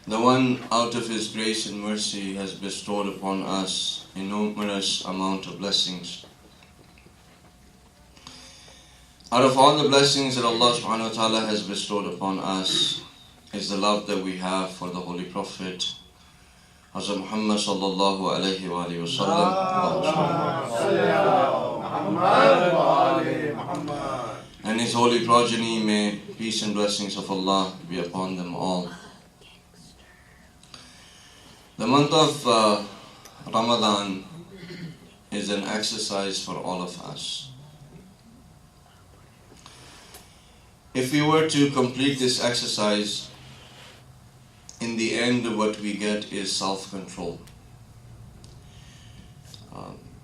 The one, out of His grace and mercy, has bestowed upon us a numerous amount of blessings. Out of all the blessings that Allah subhanahu wa ta'ala has bestowed upon us is the love that we have for the Holy Prophet, Hazrat Muhammad sallallahu alayhi wa alihi wa sallam. And his holy progeny, may peace and blessings of Allah be upon them all. The month of Ramadan is an exercise for all of us. If we were to complete this exercise, in the end what we get is self-control.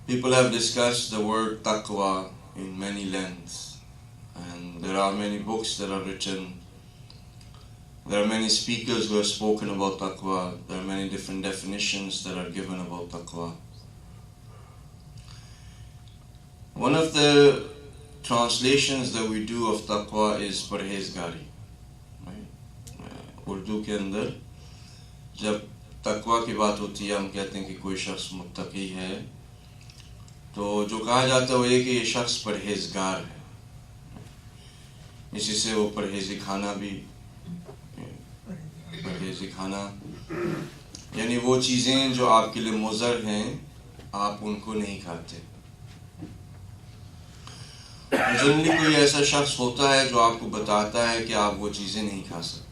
People have discussed the word taqwa in many lengths, and there are many books that are written. There are many speakers who have spoken about taqwa. There are many different definitions that are given about taqwa. One of the translations that we do of taqwa is parhezgari. Urdu کے اندر جب تقوی کی بات ہوتی ہے ہم کہتے ہیں کہ کوئی شخص متقی ہے تو جو کہا جاتا ہے وہ یہ کہ یہ شخص پرہیزگار ہے. اسی سے وہ پرہیزی کھانا یعنی وہ چیزیں جو آپ کے لیے مضر ہیں آپ ان کو نہیں کھاتے. جنرلی کوئی ایسا شخص ہوتا ہے جو آپ کو بتاتا ہے کہ آپ وہ چیزیں نہیں کھا سکتے.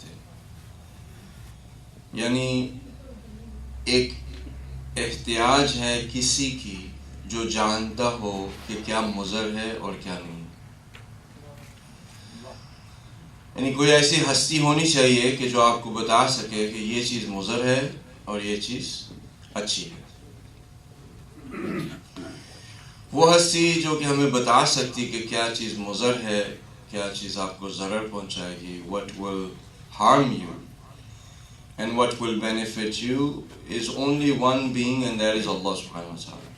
یعنی ایک احتیاج ہے کسی کی جو جانتا ہو کہ کیا مضر ہے اور کیا نہیں. یعنی کوئی ایسی ہستی ہونی چاہیے کہ جو آپ کو بتا سکے کہ یہ چیز مضر ہے اور یہ چیز اچھی ہے. وہ ہستی جو کہ ہمیں بتا سکتی کہ کیا چیز مضر ہے, کیا چیز آپ کو ضرر پہنچائے گی, what will harm you and what will benefit you, is only one being, and that is Allah subhanahu wa ta'ala.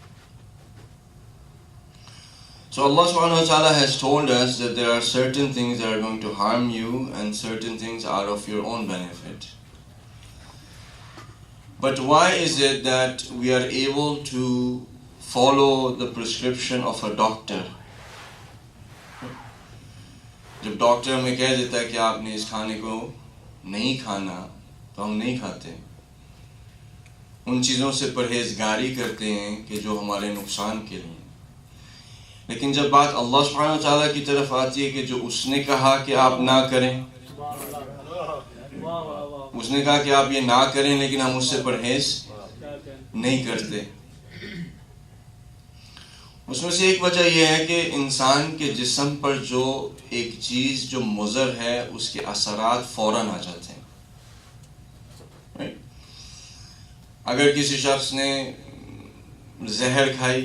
So Allah subhanahu wa ta'ala has told us that there are certain things that are going to harm you and certain things are of your own benefit. But why is it that we are able to follow the prescription of a doctor? جب doctor ہمیں کہہ دیتا ہے کہ آپ نے اس کھانے کو نہیں کھانا تو ہم نہیں کھاتے. ان چیزوں سے پرہیزگاری کرتے ہیں کہ جو ہمارے نقصان کے لیے. لیکن جب بات اللہ سبحانہ وتعالیٰ کی طرف آتی ہے کہ جو اس نے کہا کہ آپ نہ کریں, اس نے کہا کہ آپ یہ نہ کریں لیکن ہم اس سے پرہیز نہیں کرتے. اس میں سے ایک وجہ یہ ہے کہ انسان کے جسم پر جو ایک چیز جو مضر ہے اس کے اثرات فوراً آ جاتے ہیں. اگر کسی شخص نے زہر کھائی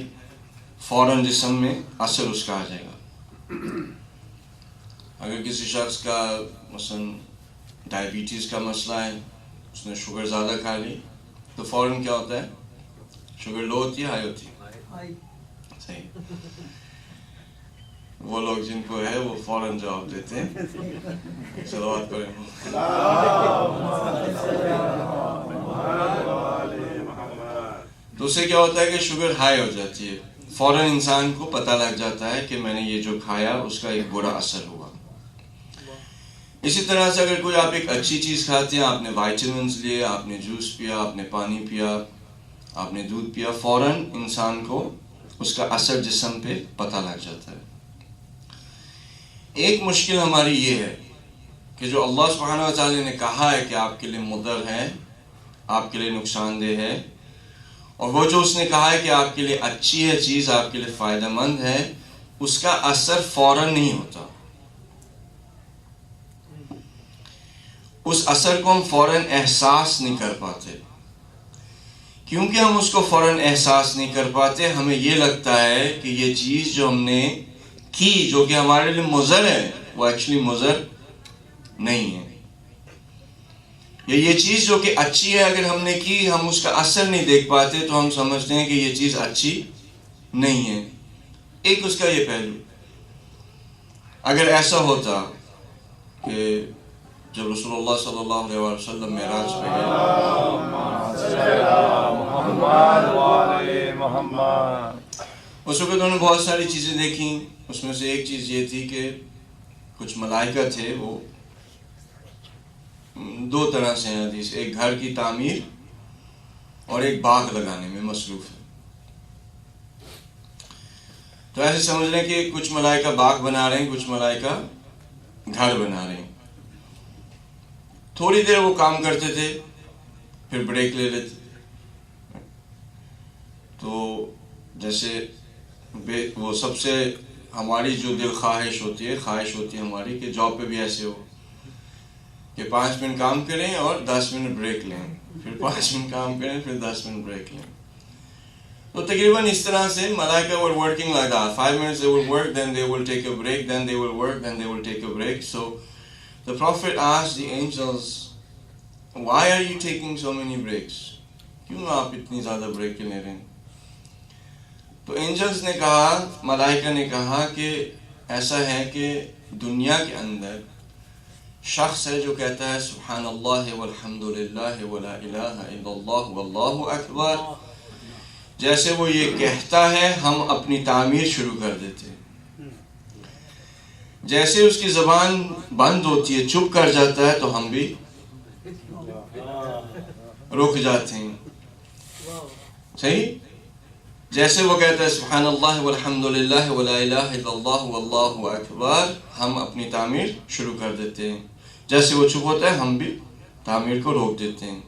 فوراً جسم میں اثر اس کا آ جائے گا. اگر کسی شخص کا مثلا ڈائبٹیز کا مسئلہ ہے, اس نے شوگر زیادہ کھا لی تو فوراً کیا ہوتا ہے, شوگر لو ہوتی ہے ہائی ہوتی ہے. صحیح. وہ لوگ جن کو ہے وہ فوراً جواب دیتے ہیں. صلوات پڑھیں. تو اس سے کیا ہوتا ہے کہ شوگر ہائی ہو جاتی ہے, فوراً انسان کو پتہ لگ جاتا ہے کہ میں نے یہ جو کھایا اس کا ایک برا اثر ہوا. اسی طرح سے اگر کوئی آپ ایک اچھی چیز کھاتے ہیں, آپ نے وائٹامنز لیے, آپ نے جوس پیا, آپ نے پانی پیا, آپ نے دودھ پیا, فوراً انسان کو اس کا اثر جسم پہ پتہ لگ جاتا ہے. ایک مشکل ہماری یہ ہے کہ جو اللہ سبحانہ و تعالی نے کہا ہے کہ آپ کے لیے مضر ہے, آپ کے لیے نقصان دہ ہے, اور وہ جو اس نے کہا ہے کہ آپ کے لیے اچھی ہے چیز, آپ کے لیے فائدہ مند ہے, اس کا اثر فوراً نہیں ہوتا. اس اثر کو ہم فوراً احساس نہیں کر پاتے. کیونکہ ہم اس کو فوراً احساس نہیں کر پاتے, ہمیں یہ لگتا ہے کہ یہ چیز جو ہم نے کی جو کہ ہمارے لیے مضر ہے وہ ایکچولی مضر نہیں ہے. یا یہ چیز جو کہ اچھی ہے اگر ہم نے کی, ہم اس کا اثر نہیں دیکھ پاتے تو ہم سمجھتے ہیں کہ یہ چیز اچھی نہیں ہے. ایک اس کا یہ پہلو. اگر ایسا ہوتا کہ جب رسول اللہ صلی اللہ علیہ وسلم معراج پہ گئے. اس وقت انہوں نے بہت ساری چیزیں دیکھیں. اس میں سے ایک چیز یہ تھی کہ کچھ ملائکہ تھے، وہ دو طرح سے ہیں حدیث، ایک گھر کی تعمیر اور ایک باغ لگانے میں مصروف ہے. تو ایسے سمجھ لیں کہ کچھ ملائکہ باغ بنا رہے ہیں، کچھ ملائکہ گھر بنا رہے ہیں. تھوڑی دیر وہ کام کرتے تھے، پھر بریک لے لیتے. تو جیسے وہ سب سے ہماری جو دل خواہش ہوتی ہے ہماری کہ جاب پہ بھی ایسے ہو کہ 5 منٹ کام کریں اور 10 منٹ بریک لیں، پھر 5 منٹ کام کریں، پھر 10 منٹ بریک لیں. تو تقریباً اس طرح سے ملائکہ were working like that. 5 minutes they will work, then they will take a break, then they will work, then they will take a break. So the Prophet asked the angels, why are you taking so many breaks? کیوں آپ اتنی زیادہ break لے رہے ہیں؟ تو angels نے کہا، ملائکہ نے کہا کہ ایسا ہے کہ دنیا کے اندر شخص ہے جو کہتا ہے سبحان اللہ والحمد للہ ولا الہ الا اللہ واللہ اکبر، جیسے وہ یہ کہتا ہے ہم اپنی تعمیر شروع کر دیتے ہیں. جیسے اس کی زبان بند ہوتی ہے، چپ کر جاتا ہے، تو ہم بھی رک جاتے ہیں. صحیح؟ جیسے وہ کہتا ہے سبحان اللہ والحمد للہ ولا الہ الا اللہ واللہ اکبر، ہم اپنی تعمیر شروع کر دیتے ہیں. جیسے وہ چپ ہوتا ہے، ہم بھی تعمیر کو روک دیتے ہیں.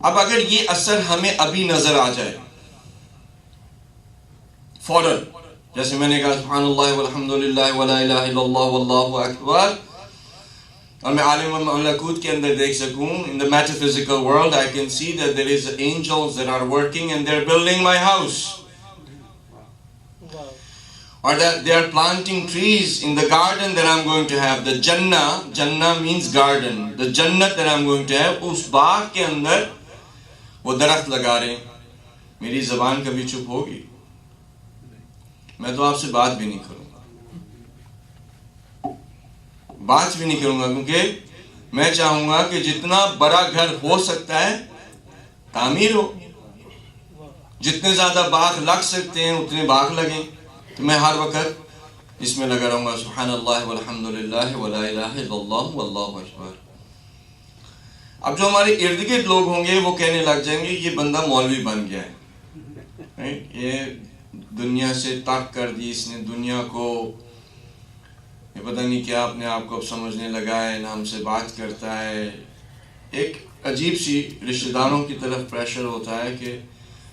اب اگر یہ اثر ہمیں ابھی نظر آ جائے فوراً، جیسے میں نے کہا سبحان اللہ والحمد للہ ولا الہ الا اللہ واللہ اکبر، اور میں عالم ملکوت کے اندر دیکھ سکوں، in the metaphysical world I can see that there is angels that are working and they're building my house, or that they are planting trees in the garden that I'm going to have. The Jannah means garden. The Jannat that I'm going to have، اس باغ کے اندر وہ درخت لگا رہے ہیں. میری زبان کبھی چپ ہوگی؟ میں تو آپ سے بات بھی نہیں کروں گا، کیونکہ میں چاہوں گا کہ جتنا بڑا گھر ہو سکتا ہے تعمیر ہو، جتنے زیادہ باغ لگ سکتے ہیں اتنے باغ لگیں. تو میں ہر وقت اس میں لگا رہوں گا سبحان اللہ والحمد للہ ولا الہ الا اللہ واللہ اکبر. اب جو ہمارے ارد گرد لوگ ہوں گے وہ کہنے لگ جائیں گے یہ بندہ مولوی بن گیا ہے، یہ دنیا سے ترک کر دی اس نے دنیا کو، یہ پتہ نہیں کیا اپنے آپ کو اب سمجھنے لگا ہے، نہ ہم سے بات کرتا ہے. ایک عجیب سی رشتہ داروں کی طرف پریشر ہوتا ہے کہ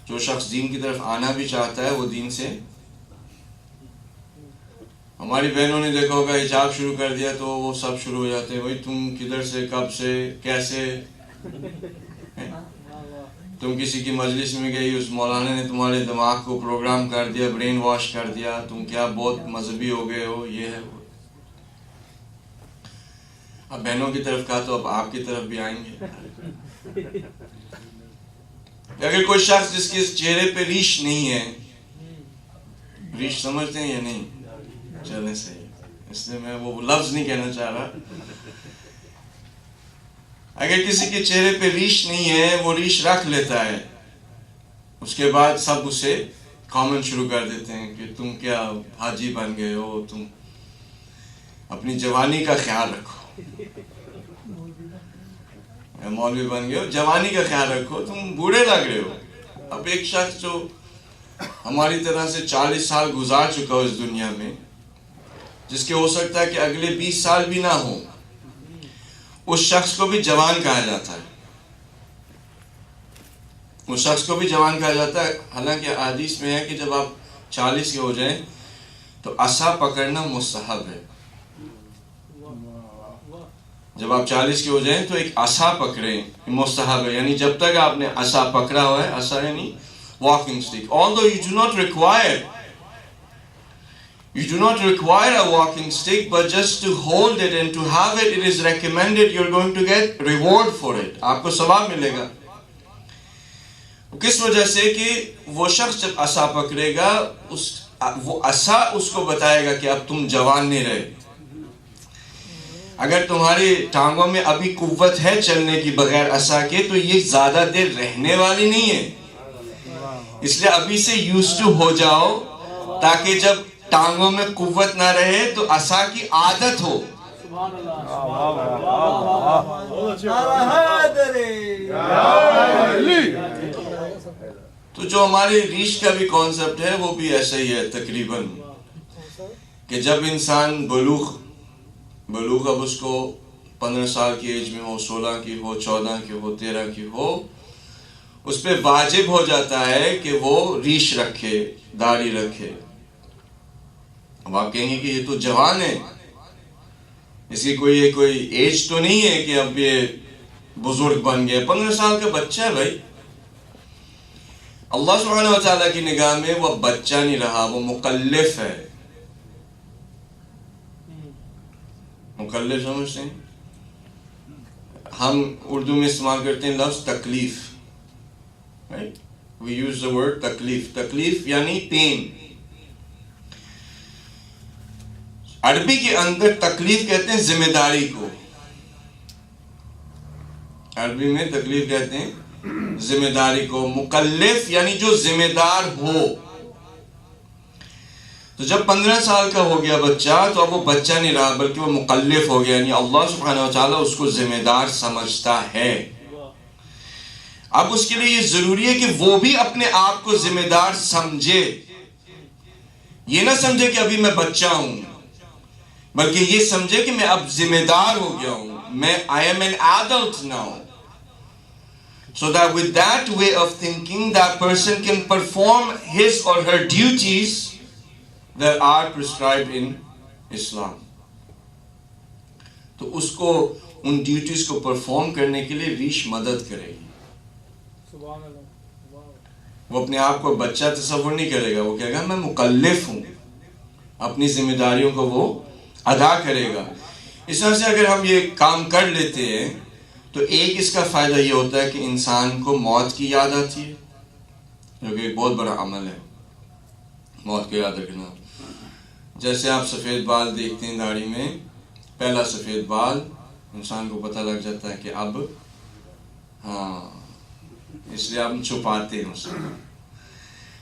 جو شخص دین کی طرف آنا بھی چاہتا ہے وہ دین سے، ہماری بہنوں نے دیکھا ہوگا حجاب شروع کر دیا تو وہ سب شروع ہو جاتے ہیں، بھائی تم کدھر سے، کب سے، کیسے. تم کسی کی مجلس میں گئی، اس مولانا نے تمہارے دماغ کو پروگرام کر دیا، برین واش کر دیا، تم کیا بہت مذہبی ہو گئے ہو، یہ ہے وہ. اب بہنوں کی طرف کہا تو اب آپ کی طرف بھی آئیں گے. اگر کوئی شخص جس کے چہرے پہ ریش نہیں ہے، ریش سمجھتے ہیں یا نہیں؟ چلیں صحیح، اس لیے میں وہ لفظ نہیں کہنا چاہ رہا. اگر کسی کے چہرے پہ ریش نہیں ہے، وہ ریش رکھ لیتا ہے، اس کے بعد سب اسے کامنٹ شروع کر دیتے ہیں کہ تم کیا حاجی بن گئے ہو، تم اپنی جوانی کا خیال رکھو، مولوی بن گئے ہو، جوانی کا خیال رکھو، تم بوڑھے لگ رہے ہو. اب ایک شخص جو ہماری طرح سے 40 سال گزار چکا ہو اس دنیا میں، جس کے ہو سکتا ہے کہ اگلے 20 سال بھی نہ ہوں، اس شخص کو بھی جوان کہا جاتا ہے. اس شخص کو بھی جوان کہا جاتا ہے. حالانکہ حدیث میں ہے کہ جب آپ 40 کے ہو جائیں تو عصا پکڑنا مستحب ہے. جب آپ 40 کے ہو جائیں تو ایک عصا پکڑیں، مستحب ہے. یعنی جب تک آپ نے عصا پکڑا ہوا ہے، عصا یعنی walking stick. Although you do not require a walking stick, but just to hold it and to have it, it is recommended. You're going to get reward for it. آپ کو ثواب ملے گا. کس وجہ سے کہ وہ شخص جب عصا پکڑے گا، وہ عصا اس کو بتائے گا کہ اب تم جوان نہیں رہے. اگر تمہاری ٹانگوں میں ابھی قوت ہے چلنے کی بغیر عصا کے تو یہ زیادہ دیر رہنے والی نہیں ہے. اس لیے ابھی سے یوز ٹو ہو جاؤ تاکہ جب ٹانگوں میں قوت نہ رہے تو عصا کی عادت ہو. تو جو ہماری ریش کا بھی کانسیپٹ ہے وہ بھی ایسا ہی ہے تقریباً کہ جب انسان بلوغ اب اس کو 15 سال کی ایج میں ہو، 16 کی ہو، 14 کی ہو، 13 کی ہو، اس پہ واجب ہو جاتا ہے کہ وہ ریش رکھے، داڑھی رکھے. اب آپ کہیں گے کہ یہ تو جوان ہے، اس کی کوئی ایج تو نہیں ہے کہ اب یہ بزرگ بن گیا. 15 سال کا بچہ ہے بھائی. اللہ سبحانہ و تعالیٰ کی نگاہ میں وہ بچہ نہیں رہا، وہ مکلف ہے. مکلف سمجھتے ہیں؟ ہم اردو میں استعمال کرتے ہیں لفظ تکلیف. We use the word تکلیف. تکلیف یعنی پین. عربی کے اندر تکلیف کہتے ہیں ذمہ داری کو. عربی میں تکلیف کہتے ہیں ذمہ داری کو. مکلف یعنی جو ذمہ دار ہو. تو جب 15 سال کا ہو گیا بچہ تو اب وہ بچہ نہیں رہا بلکہ وہ مکلف ہو گیا، یعنی اللہ سبحانہ و تعالیٰ اس کو ذمہ دار سمجھتا ہے. اب اس کے لیے یہ ضروری ہے کہ وہ بھی اپنے آپ کو ذمہ دار سمجھے. یہ نہ سمجھے کہ ابھی میں بچہ ہوں، بلکہ یہ سمجھے کہ میں اب ذمہ دار ہو گیا ہوں. میں I am an adult now. So that with that way of thinking that person can perform his or her duties that are prescribed in Islam. تو اس کو ان ڈیوٹیز کو پرفارم کرنے کے لیے ریش مدد کرے گی. وہ اپنے آپ کو بچہ تصور نہیں کرے گا، وہ کہے گا میں مکلف ہوں، اپنی ذمہ داریوں کو وہ ادا کرے گا. اس طرح سے اگر ہم یہ کام کر لیتے ہیں تو ایک اس کا فائدہ یہ ہوتا ہے کہ انسان کو موت کی یاد آتی ہے، جو کہ ایک بہت بڑا عمل ہے موت کو یاد رکھنا. جیسے آپ سفید بال دیکھتے ہیں داڑھی میں، پہلا سفید بال انسان کو پتہ لگ جاتا ہے کہ اب اس لیے ہم چھپاتے ہیں اس کو.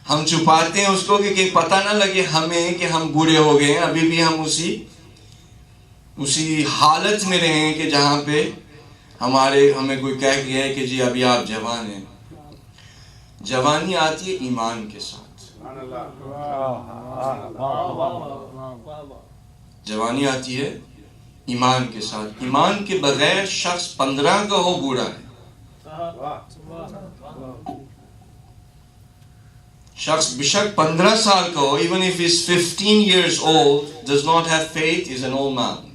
ہم چھپاتے ہیں اس کو کہ پتہ نہ لگے ہمیں کہ ہم بوڑھے ہو گئے ہیں. ابھی بھی ہم اسی حالت میں رہیں کہ جہاں پہ ہمیں کوئی کہہ گیا ہے کہ جی ابھی آپ جوان ہیں. جوانی آتی ہے ایمان کے ساتھ. جوانی آتی ہے ایمان کے ساتھ. ایمان کے بغیر شخص 15 کا ہو بوڑھا ہے. شخص بشک 15 سال کا ہو, even if he's 15 years old, does not have faith, is an old man.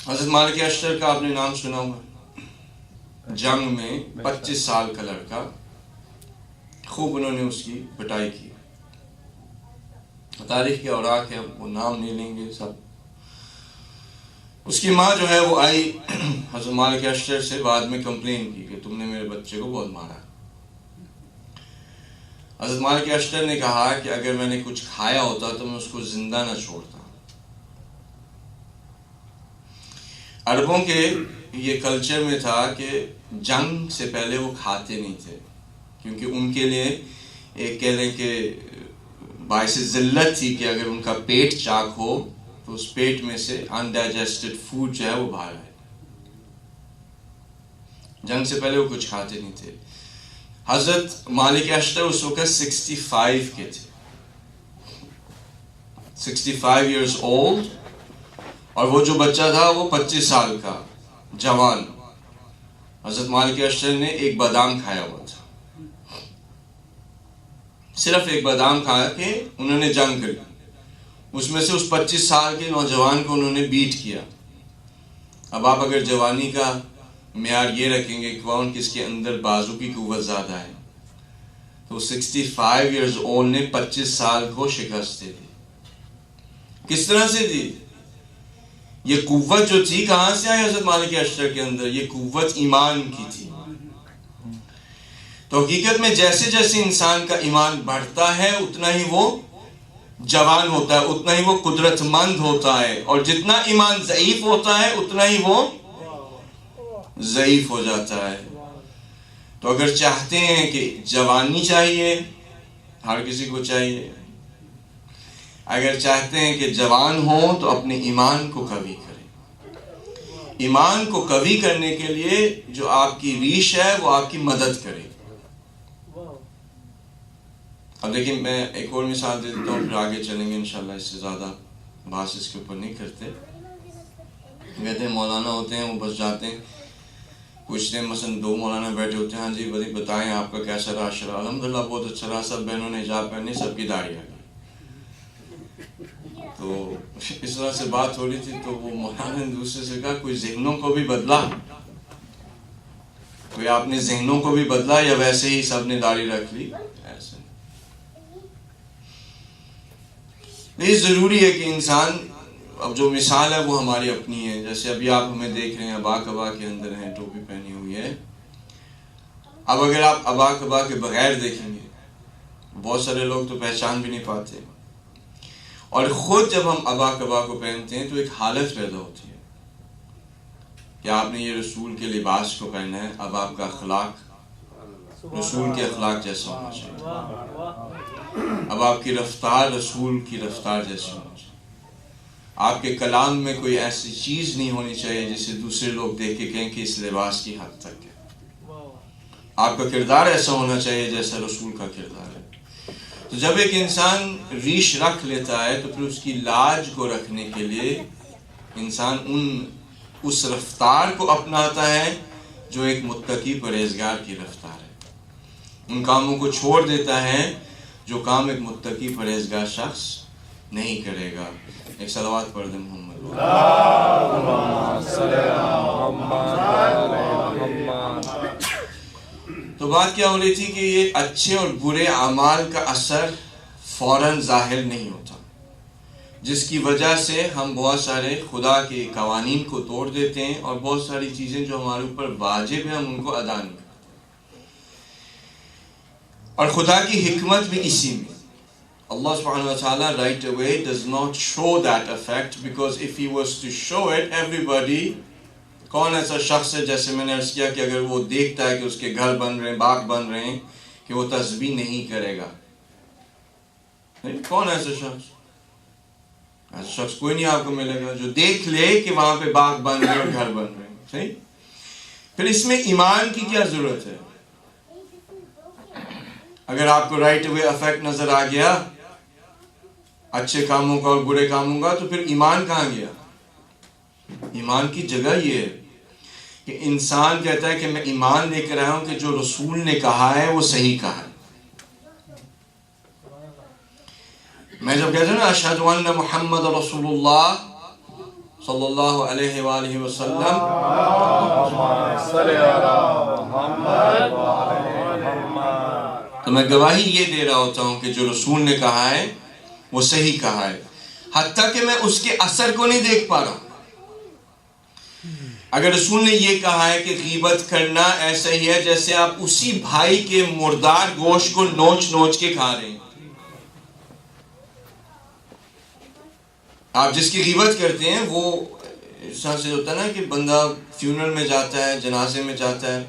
حضرت مالک اشتر کا آپ نے نام سنا ہوگا. جنگ میں 25 سال کا لڑکا, خوب انہوں نے اس کی پٹائی کی. تاریخ کے اوراق ہے, وہ نام نہیں لیں گے سب. اس کی ماں جو ہے وہ آئی حضرت مالک اشتر سے بعد میں کمپلین کی کہ تم نے میرے بچے کو بہت مارا. حضرت مالک اشتر نے کہا کہ اگر میں نے کچھ کھایا ہوتا تو میں اس کو زندہ نہ چھوڑتا. عربوں کے یہ کلچر میں تھا کہ جنگ سے پہلے وہ کھاتے نہیں تھے, کیونکہ ان کے لیے ایک کہہ لیں کہ باعث ذلت تھی کہ اگر ان کا پیٹ چاک ہو تو اس پیٹ میں سے انڈائجسٹڈ فوڈ جو ہے وہ باہر آئے. جنگ سے پہلے وہ کچھ کھاتے نہیں تھے. حضرت مالک اشتر اس وقت 65 کے تھے, 65 years old, اور وہ جو بچہ تھا وہ 25 سال کا جوان. حضرت مالک اشتر نے ایک بادام کھایا ہوا تھا, صرف ایک بادام کھا کے انہوں نے جنگ کر لی. اس میں سے اس 25 سال کے نوجوان کو انہوں نے بیٹ کیا. اب آپ اگر جوانی کا معیار یہ رکھیں گے کہ کون کس کے اندر بازو کی قوت زیادہ ہے, تو 65 years old نے 25 سال کو شکست دے دی. کس طرح سے دی؟ یہ قوت جو تھی کہاں سے آئی حضرت مالک اشتر کے اندر؟ یہ قوت ایمان کی تھی. تو حقیقت میں جیسے جیسے انسان کا ایمان بڑھتا ہے اتنا ہی وہ جوان ہوتا ہے اتنا ہی وہ قدرت مند ہوتا ہے، اور جتنا ایمان ضعیف ہوتا ہے اتنا ہی وہ ضعیف ہو جاتا ہے۔ تو اگر چاہتے ہیں کہ جوانی چاہیے، ہر کسی کو چاہیے، اگر چاہتے ہیں کہ جوان ہوں تو اپنے ایمان کو قوی کریں۔ ایمان کو قوی کرنے کے لیے جو آپ کی ریش ہے وہ آپ کی مدد کرے۔ اب دیکھیں میں ایک اور مثال دے دیتا ہوں، پھر آگے چلیں گے انشاءاللہ، اس سے زیادہ بحث اس کے اوپر نہیں کرتے۔ کہتے ہیں مولانا ہوتے ہیں، وہ بس جاتے ہیں، پوچھتے ہیں، مثلا 2 مولانا بیٹھے ہوتے ہیں، ہاں جی بتائیں آپ کا کیسا رہا عشرہ؟ الحمدللہ بہت اچھا رہا، سب بہنوں نے حجاب پہنے، سب کی داڑھی آ گئی۔ تو اس طرح سے بات ہو رہی تھی تو وہ مولانا نے دوسرے سے کہا کوئی ذہنوں کو بھی بدلا، کوئی آپ نے ذہنوں کو بھی بدلا یا ویسے ہی سب نے داڑھی رکھ لی؟ ایسے یہ ضروری ہے کہ انسان، اب جو مثال ہے وہ ہماری اپنی ہے، جیسے ابھی آپ ہمیں دیکھ رہے ہیں ابا کبا کے اندر ہیں، ٹوپی پہنی ہوئی ہے۔ اب اگر آپ ابا کبا کے بغیر دیکھیں گے، بہت سارے لوگ تو پہچان بھی نہیں پاتے، اور خود جب ہم ابا کبا کو پہنتے ہیں تو ایک حالت پیدا ہوتی ہے کہ آپ نے یہ رسول کے لباس کو پہنا ہے، اب آپ کا اخلاق رسول کے اخلاق جیسا ہونا چاہیے، اب آپ کی رفتار رسول کی رفتار جیسی ہونا چاہیے، آپ کے کلام میں کوئی ایسی چیز نہیں ہونی چاہیے جسے دوسرے لوگ دیکھ کے کہیں کہ اس لباس کی حد تک ہے، آپ کا کردار ایسا ہونا چاہیے جیسا رسول کا کردار ہے۔ تو جب ایک انسان ریش رکھ لیتا ہے تو پھر اس کی لاج کو رکھنے کے لیے انسان اس رفتار کو اپناتا ہے جو ایک متقی پرہیزگار کی رفتار ہے، ان کاموں کو چھوڑ دیتا ہے جو کام ایک متقی پرہیزگار شخص نہیں کرے گا۔ ایک صلوات پڑھ دیں محمد۔ تو بات کیا ہو رہی تھی کہ یہ اچھے اور برے اعمال کا اثر فوراً ظاہر نہیں ہوتا، جس کی وجہ سے ہم بہت سارے خدا کے قوانین کو توڑ دیتے ہیں، اور بہت ساری چیزیں جو ہمارے اوپر واجب ہیں ہم ان کو ادا نہیں کرتے۔ اور خدا کی حکمت بھی اسی میں، Allah subhanahu wa ta'ala right away does not show that effect, because if he was to show it, everybody، کون ایسا شخص ہے جیسے میں نے عرض کیا کہ اگر وہ دیکھتا ہے کہ اس کے گھر بن رہے ہیں، باغ بن رہے ہیں، کہ وہ تسبیح نہیں کرے گا؟ کون ایسا شخص؟ ایسا شخص کوئی نہیں آپ کو ملے گا جو دیکھ لے کہ وہاں پہ باغ بن رہے اور گھر بن رہے ہیں۔ صحیح؟ پھر اس میں ایمان کی کیا ضرورت ہے؟ اگر آپ کو رائٹ اوے افیکٹ نظر آ گیا اچھے کاموں کا اور برے کاموں کا، تو پھر ایمان کہاں گیا؟ ایمان کی جگہ یہ ہے کہ انسان کہتا ہے کہ میں ایمان لے کر آیا ہوں کہ جو رسول نے کہا ہے وہ صحیح کہا ہے۔ میں جب کہتا ہوں نا اشہد ان محمد رسول اللہ صلی اللہ علیہ وآلہ وسلم، تو میں گواہی یہ دے رہا ہوتا ہوں کہ جو رسول نے کہا ہے وہ صحیح کہا ہے، حتیٰ کہ میں اس کے اثر کو نہیں دیکھ پا رہا۔ اگر رسول نے یہ کہا ہے کہ غیبت کرنا ایسا ہی ہے جیسے آپ اسی بھائی کے مردار گوشت کو نوچ نوچ کے کھا رہے ہیں، آپ جس کی غیبت کرتے ہیں وہ اس طرح سے ہوتا ہے نا کہ بندہ فیونرل میں جاتا ہے، جنازے میں جاتا ہے،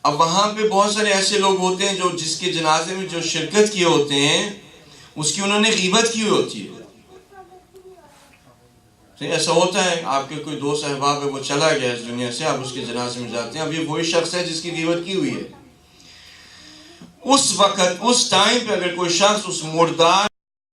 اب وہاں پہ بہت سارے ایسے لوگ ہوتے ہیں جو جس کے جنازے میں جو شرکت کیے ہوتے ہیں اس کی انہوں نے غیبت کی ہوتی ہے۔ ایسا ہوتا ہے آپ کے کوئی دوست احباب ہے، وہ چلا گیا اس دنیا سے، آپ اس کے جنازے میں جاتے ہیں، اب یہ وہی شخص ہے جس کی غیبت کی ہوئی ہے۔ اس وقت اس ٹائم پہ اگر کوئی شخص اس مردار